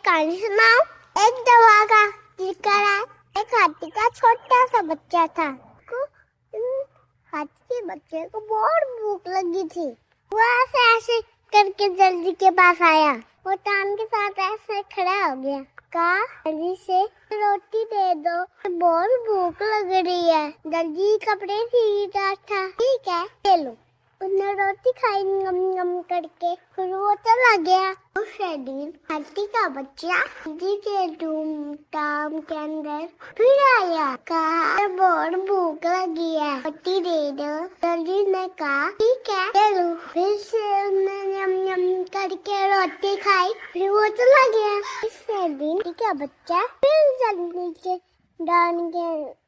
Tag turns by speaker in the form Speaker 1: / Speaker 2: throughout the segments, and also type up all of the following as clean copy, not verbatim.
Speaker 1: कहानी सुनाओ। एक दवा का जिक्र है। एक हाथी का छोटा सा बच्चा था। हाथी के बच्चे को बहुत भूख लगी थी। वो ऐसे करके जल्दी के पास आया। वो टांग के साथ ऐसे खड़ा हो गया। कहा, जल्दी से रोटी दे दो, बहुत भूख लग रही है। जल्दी कपड़े सीख रहा था। ठीक है, ले लो। उसने रोटी खाई ngम ngम करके, फिर वो चला गया। उस दिन हाथी का बच्चा जी के धूम-धाम के अंदर फिर आया। कहा, बहुत भूख लगी है, रोटी दे दो। जल्दी ने कहा, ठीक है, ले लो। फिर से उसने ngम ngम करके रोटी खाई, फिर वो चला गया। इस दिन हाथी का बच्चा फिर जल्दी के डाल के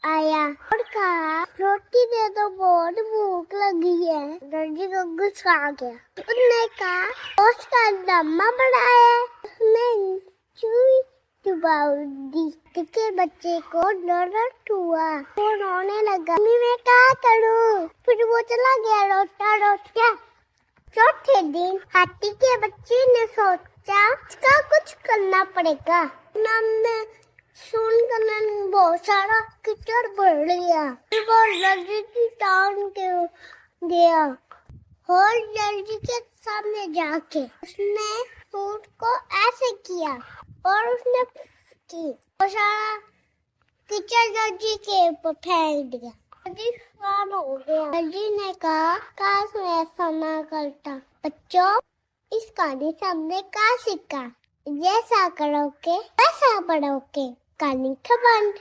Speaker 1: आया और कहा, रोटी दे दो, बहुत भूख लगी है। दर्जी को गुस्सा आ गया। उसने कहा, उसका लम्मा बड़ा है। उसने चुई चुबा दी। के बच्चे को दर्द हुआ। वो रोने लगा। मैं क्या करूं? फिर वो चला गया रोता रोता। चौथे दिन हाथी के बच्चे ने सोचा, इसका कुछ करना पड़ेगा। हमने सुनकर बहुत सारा कीचड़ भर लिया। वो जल्दी की टांग के गया और जल्दी के सामने जाके उसने सूट को ऐसे किया और उसने की और सारा कीचड़ जल्दी के ऊपर फेंक दिया। जल्दी शाम हो गया। जल्दी ने कहा, काश मैं ऐसा ना करता। बच्चों, इस कहानी से हमने क्या सीखा? जैसा करोगे वैसा पढ़ोगे। कहानी खत्म।